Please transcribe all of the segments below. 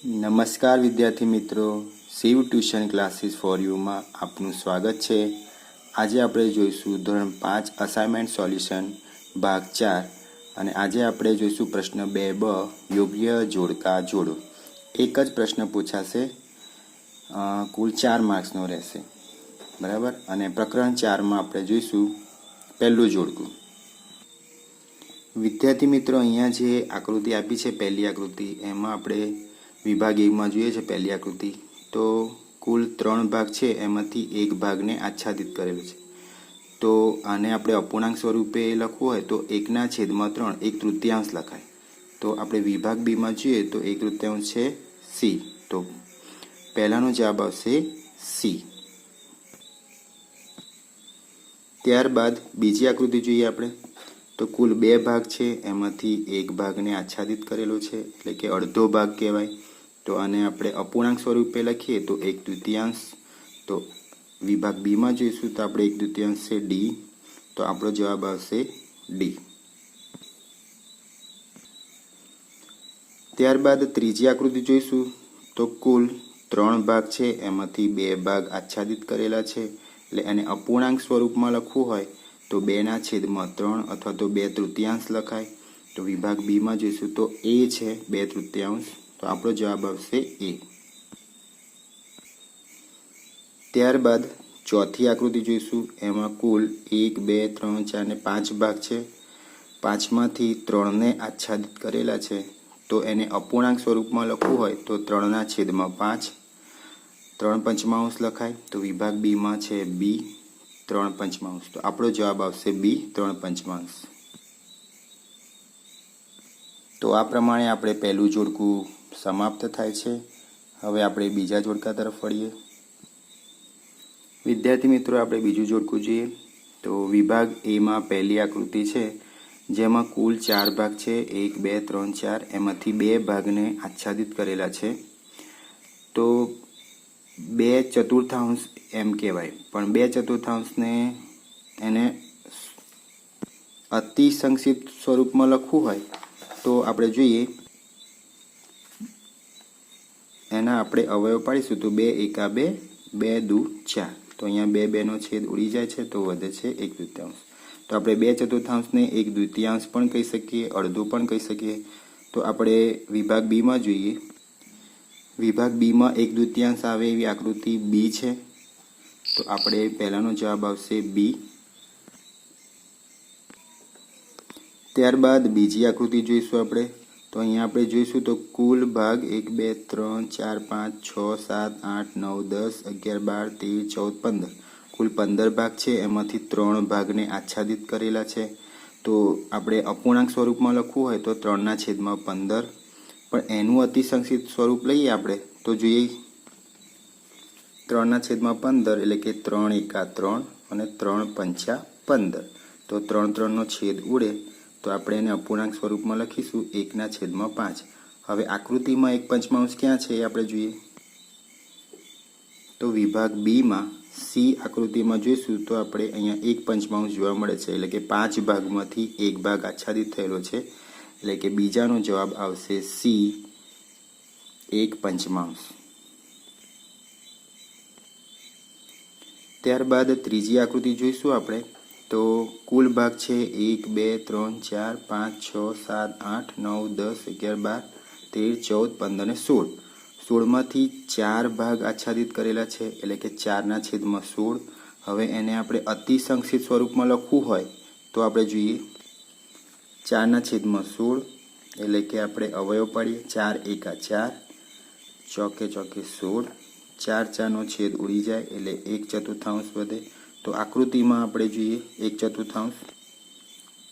નમસ્કાર વિદ્યાર્થી મિત્રો, શિવ ટ્યુશન ક્લાસીસ ફોર યુમાં આપનું સ્વાગત છે। આજે આપણે જોઈશું ધોરણ 5 અસાઇનમેન્ટ સોલ્યુશન ભાગ 4 અને આજે આપણે જોઈશું પ્રશ્ન 2બ યોગ્ય જોડકા જોડો। એક જ પ્રશ્ન પૂછાશે, કુલ 4 માર્ક્સનો રહેશે, બરાબર। અને પ્રકરણ 4માં આપણે જોઈશું પહેલું જોડકું। વિદ્યાર્થી મિત્રો, અહીંયા જે આકૃતિ આપી છે પહેલી આકૃતિ, એમાં આપણે વિભાગ એકમાં જોઈએ છે પહેલી આકૃતિ, તો કુલ 3 ભાગ છે, એમાંથી એક ભાગને આચ્છાદિત કરેલો છે। તો આને આપણે અપૂર્ણાંક સ્વરૂપે લખવું હોય તો 1/3 1/3 લખાય। તો આપણે વિભાગ બીમાં જોઈએ તો 1/3 છે સી, તો પહેલાનો જવાબ આવશે સી। ત્યારબાદ બીજી આકૃતિ જોઈએ આપણે, તો કુલ 2 ભાગ છે, એમાંથી એક ભાગને આચ્છાદિત કરેલો છે, એટલે કે અડધો ભાગ કહેવાય। તો આને આપણે અપૂર્ણાંક સ્વરૂપે લખીએ તો 1/3। તો વિભાગ બીમાં જોઈશું તો આપણે 1/3 છે ડી, તો આપણો જવાબ આવશે ડી। ત્યારબાદ ત્રીજી આકૃતિ જોઈશું તો કુલ 3 ભાગ છે, એમાંથી 2 ભાગ આચ્છાદિત કરેલા છે, એટલે એને અપૂર્ણાંક સ્વરૂપમાં લખવું હોય તો 2/3 અથવા તો 2/3 લખાય। તો વિભાગ બીમાં જોઈશું તો એ છે 2/3, તો આપણો જવાબ આવશે એ। ત્યારબાદ ચોથી આકૃતિ જોઈશું, એમાં કુલ 1 2 3 4 ને 5 ભાગ છે, 5માંથી 3ને આચ્છાદિત કરેલા છે, તો એને અપૂર્ણાંક સ્વરૂપમાં લખવું હોય તો 3/5 3/5 લખાય। તો વિભાગ બીમાં છે બી 3/5, તો આપણો જવાબ આવશે બી 3/5। તો આ પ્રમાણે આપણે પહેલું જોડકું સમાપ્ત થાય છે। હવે આપણે બીજા જોડકા તરફ વળીએ। વિદ્યાર્થી મિત્રો, આપણે બીજું જોડકું જોઈએ તો વિભાગ એમાં પહેલી આકૃતિ છે, જેમાં કુલ 4 ભાગ છે, 1 2 3 4, એમાંથી 2 ભાગને આચ્છાદિત કરેલા છે। તો 2/4 એમ કહેવાય, પણ 2/4ને એને અતિ સંક્ષિપ્ત સ્વરૂપમાં લખવું હોય તો આપણે જોઈએ, એના આપણે અવયવ પાડીશું તો 2 એકા 2 2 દુ 4, તો અહીંયા 2 2નો છેદ ઉડી જાય છે, તો વધે છે 1/4। તો આપણે 2/4 ને 1/2 પણ કહી શકીએ, અડધું પણ કહી શકીએ। તો આપણે વિભાગ બીમાં જોઈએ, વિભાગ બીમાં 1/2 આવે એવી આકૃતિ બી છે, તો આપણે પહેલાનો જવાબ આવશે બી। ત્યારબાદ બીજી આકૃતિ જોઈશું આપણે, તો અહીંયા આપણે જોઈશું તો કુલ ભાગ 1 2 3 4 5 6 7 8 9 10 11 12 13 14 15, કુલ 15 ભાગ છે, એમાંથી 3 ભાગને આચ્છાદિત કરેલા છે। તો આપણે અપૂર્ણાંક સ્વરૂપમાં લખવું હોય તો 3/15, પણ એનું અતિ સંક્ષિપ્ત સ્વરૂપ લઈએ આપણે તો જોઈએ 3/15 એટલે કે 3 એકા 3 અને 3 5 15, તો 3 3નો છેદ ઉડે, તો આપણે એને અપૂર્ણાંક સ્વરૂપમાં લખીશું 1/5। હવે આકૃતિમાં 1/5 ક્યાં છે એ આપણે જોઈએ, તો વિભાગ બીમાં સી આકૃતિમાં જોઈશું તો આપણે અહીંયા 1/5 જોવા મળે છે, એટલે કે 5 ભાગમાંથી 1 ભાગ આચ્છાદિત થયેલો છે, એટલે કે બીજાનો જવાબ આવશે સી 1/5। ત્યારબાદ ત્રીજી આકૃતિ જોઈશું આપણે, તો કુલ ભાગ છે 1 2 3 4 5 6 7 8 9 10 11 12 13 14 15 અને 16, 16માંથી 4 ભાગ આચ્છાદિત કરેલા છે, એટલે કે 4/16। હવે એને આપણે અતિ સંક્ષિપ્ત સ્વરૂપમાં લખવું હોય તો આપણે જોઈએ 4/16, એટલે કે આપણે અવયવ પાડીએ 4 એકા 4 ચોકે ચોકે 16, 4 4નો છેદ ઉડી જાય એટલે 1/4 વધે। તો આકૃતિમાં આપણે જોઈએ 1/4,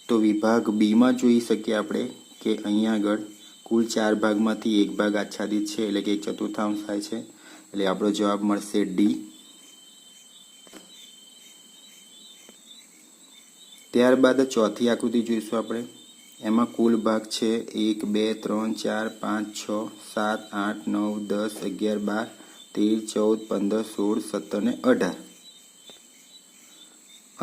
તો વિભાગ બીમાં જોઈ શકીએ આપણે કે અહીંયા આગળ કુલ 4 ભાગમાંથી 1 ભાગ આચ્છાદિત છે, એટલે કે 1/4 થાય છે, એટલે આપણો જવાબ મળશે ડી। ત્યારબાદ ચોથી આકૃતિ જોઈશું આપણે, એમાં કુલ ભાગ છે 1 2 3 4 5 6 7 8 9 10 11 12 13 14 15 16 17 અને 18,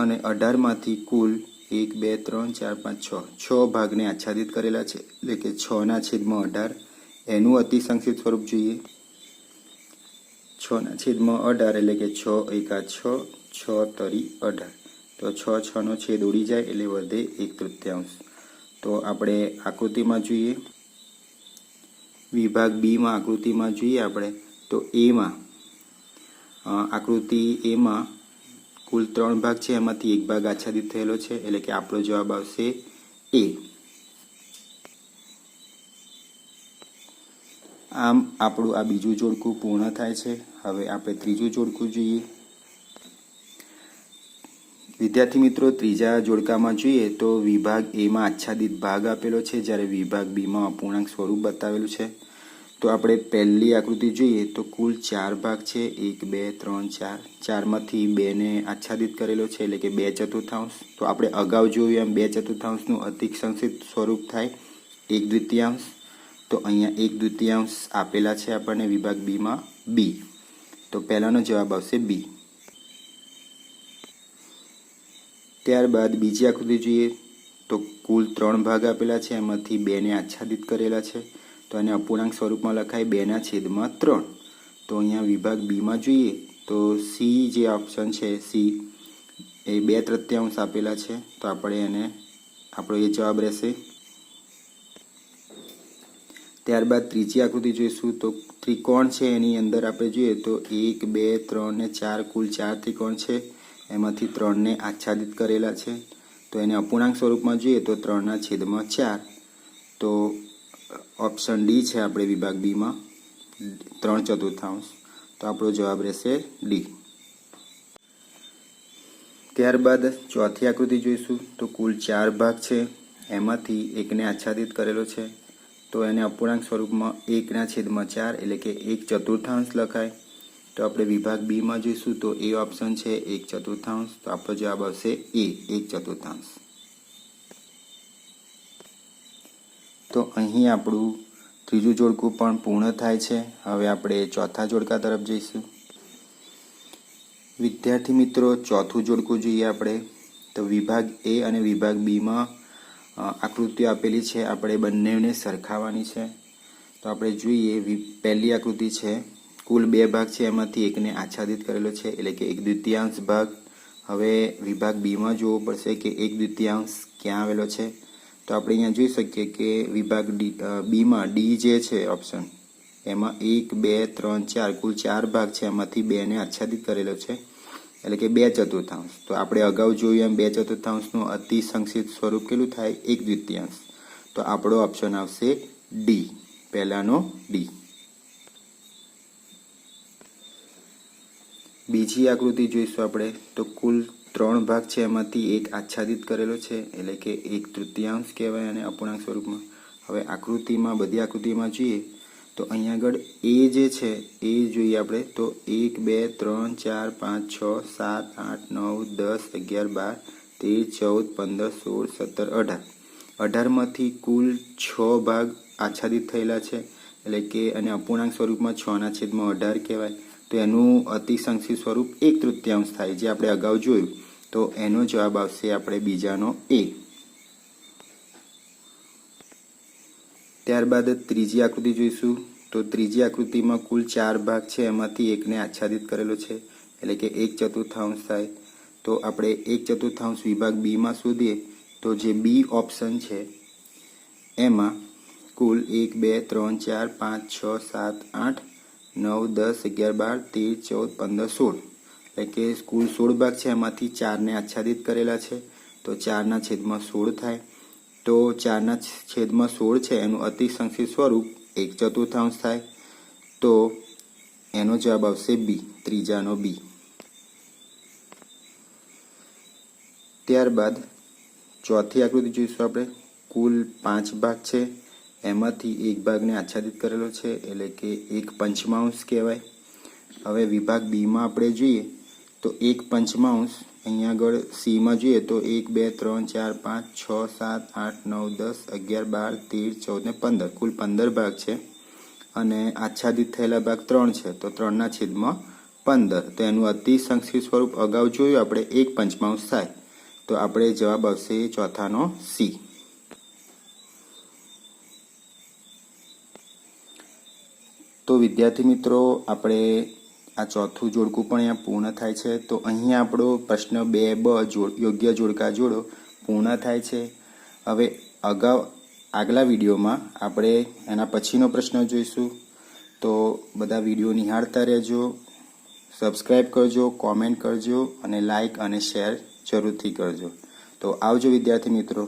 અને 18માંથી કુલ 1 2 3 4 5 6 ભાગને આચ્છાદિત કરેલા છે, એટલે કે 6/18, એનું અતિસંક્ષિપ્ત સ્વરૂપ જોઈએ. 6/18 એટલે કે 6 એકા 6, 6 તરી 18. તો 6 નો છેદ ઉડી જાય એટલે વધે 1/3. તો આપણે આકૃતિમાં જોઈએ, વિભાગ બીમાં આકૃતિમાં જોઈએ આપણે તો એમાં આકૃતિ એમાં કુલ 3 ભાગ છે, એમાંથી એક ભાગ આચ્છાદિત થયેલો છે એટલે કે આપણો જવાબ આવશે એ. આમ આપણું આ બીજું જોડકું પૂર્ણ થાય છે. હવે આપણે ત્રીજું જોડકું જોઈએ. વિદ્યાર્થી મિત્રો, ત્રીજા જોડકામાં જોઈએ તો વિભાગ એમાં આચ્છાદિત ભાગ આપેલો છે, જ્યારે વિભાગ બીમાં અપૂર્ણાંક સ્વરૂપ બતાવેલું છે. તો આપણે પહેલી આકૃતિ જોઈએ તો કુલ 4 ભાગ છે, 1 2 3 4. 4માંથી 2ને આચ્છાદિત કરેલો છે એટલે કે 2/4. તો આપણે અગાઉ જોયું એમ 2/4નું અતિસંક્ષિપ્ત સ્વરૂપ થાય 1/2. તો અહીંયા 1/2 આપેલા છે આપણને વિભાગ બીમાં બી. તો પહેલાનો જવાબ આવશે બી. ત્યારબાદ બીજી આકૃતિ જોઈએ તો કુલ 3 ભાગ આપેલા છે, એમાંથી 2ને આચ્છાદિત કરેલા છે. તો એને અપૂર્ણાંક સ્વરૂપમાં લખાય 2/3. તો અહીંયા વિભાગ બીમાં જોઈએ તો સી જે ઓપ્શન છે સી એ 2/3 આપેલા છે. તો આપણે એને આપણો એ જવાબ રહેશે. ત્યારબાદ ત્રીજી આકૃતિ જોઈશું તો ત્રિકોણ છે, એની અંદર આપણે જોઈએ તો 1 2 3 ને 4 કુલ 4 ત્રિકોણ છે, એમાંથી 3ને આચ્છાદિત કરેલા છે. તો એને અપૂર્ણાંક સ્વરૂપમાં જોઈએ તો 3/4. તો ઓપ્શન ડી છે આપણે વિભાગ બીમાં 3/4. તો આપણો જવાબ રહેશે ડી. ત્યારબાદ ચોથી આકૃતિ જોઈશું તો કુલ 4 ભાગ છે, એમાંથી એકને આચ્છાદિત કરેલો છે. તો એને અપૂર્ણાંક સ્વરૂપમાં 1/4 એટલે કે 1/4 લખાય. તો આપણે વિભાગ બીમાં જોઈશું તો એ ઓપ્શન છે 1/4. તો આપણો જવાબ આવશે એ 1/4. તો અહીં આપણું ત્રીજું જોડકું પણ પૂર્ણ થાય છે. હવે આપણે ચોથા જોડકા તરફ જઈશું. વિદ્યાર્થી મિત્રો, ચોથું જોડકું જોઈએ આપણે તો વિભાગ એ અને વિભાગ બીમાં આકૃતિઓ આપેલી છે, આપણે બંનેને સરખાવવાની છે. તો આપણે જોઈએ પહેલી આકૃતિ છે, કુલ 2 ભાગ છે, એમાંથી એકને આચ્છાદિત કરેલો છે એટલે કે 1/2 ભાગ. હવે વિભાગ બીમાં જોવો પડશે કે 1/2 ક્યાં આવેલો છે. તો આપણે અહીંયા જોઈ શકીએ કે વિભાગ બીમાં ડી જે છે ઓપ્શન, એમાં 1 2 3 4 કુલ 4 ભાગ છે, એમાંથી 2ને આચ્છાદિત કરેલો છે એટલે કે 2/4. તો આપણે અગાઉ જોયું એમ 2/4નું અતિસંક્ષિપ્ત સ્વરૂપ કેટલું થાય 1/2. તો આપણો ઓપ્શન આવશે ડી, પહેલાનો ડી. બીજી આકૃતિ જોઈશું આપણે તો કુલ 3 ભાગ છે, એમાંથી એક આચ્છાદિત કરેલો છે એટલે કે 1/3 કહેવાય અને અપૂર્ણાંક સ્વરૂપમાં. હવે આકૃતિમાં બધી આકૃતિમાં જોઈએ તો અહીંયા આગળ એ જે છે એ જોઈએ આપણે તો 1 2 3 4 5 6 7 8 9 10 11 12 13 14 15 16 17 18. 18માંથી કુલ 6 ભાગ આચ્છાદિત થયેલા છે એટલે કે અને અપૂર્ણાંક સ્વરૂપમાં 6/18 કહેવાય. તો એનું અતિસંક્ષિપ્ત સ્વરૂપ 1/3 થાય, જે આપણે અગાઉ જોયું. તો એનો જવાબ આવશે આપણે બીજાનો એ. ત્યારબાદ ત્રીજી આકૃતિ જોઈશું તો ત્રીજી આકૃતિમાં કુલ 4 ભાગ છે, એમાંથી એકને આચ્છાદિત કરેલો છે એટલે કે 1/4 થાય. તો આપણે 1/4 વિભાગ બીમાં શોધીએ તો જે બી ઓપ્શન છે એમાં કુલ 1 2 3 4 5 6 7 8 9 10 11 12 13 14 15 16 એટલે કે કુલ 16 ભાગ છે, એમાંથી 4ને આચ્છાદિત કરેલા છે. તો 4/16 થાય. તો 4/16 છે એનું અતિસંક્ષિપ્ત સ્વરૂપ 1/4 થાય. તો એનો જવાબ આવશે બી, ત્રીજાનો બી. ત્યારબાદ ચોથી આકૃતિ જોઈશું આપણે. કુલ 5 ભાગ છે, એમાંથી એક ભાગને આચ્છાદિત કરેલો છે એટલે કે 1/5 કહેવાય. હવે વિભાગ બીમાં આપણે જોઈએ તો 1/5 અહીંયા આગળ સીમાં જોઈએ તો 1 2 3 4 5 6 7 8 9 10 11 12 13 14 ને 15 કુલ 15 ભાગ છે અને આચ્છાદિત થયેલા ભાગ 3 છે. તો 3/15. તો એનું અતિસંક્ષિપ્ત સ્વરૂપ અગાઉ જોયું આપણે 1/5 થાય. તો આપણે જવાબ આવશે ચોથાનો સી. તો વિદ્યાર્થી મિત્રો, આપણે આ ચોથું જોડકું પણ અહીંયા પૂર્ણ થાય છે. તો અહીંયા આપણો પ્રશ્ન 2બ યોગ્ય જોડકા જોડો પૂર્ણ થાય છે. હવે આગલા વિડીયોમાં આપણે એના પછીનો પ્રશ્ન જોઈશું. તો બધા વિડીયો નિહાળતા રહેજો, સબસ્ક્રાઈબ કરજો, કોમેન્ટ કરજો અને લાઈક અને શેર જરૂરથી કરજો. તો આવજો વિદ્યાર્થી મિત્રો.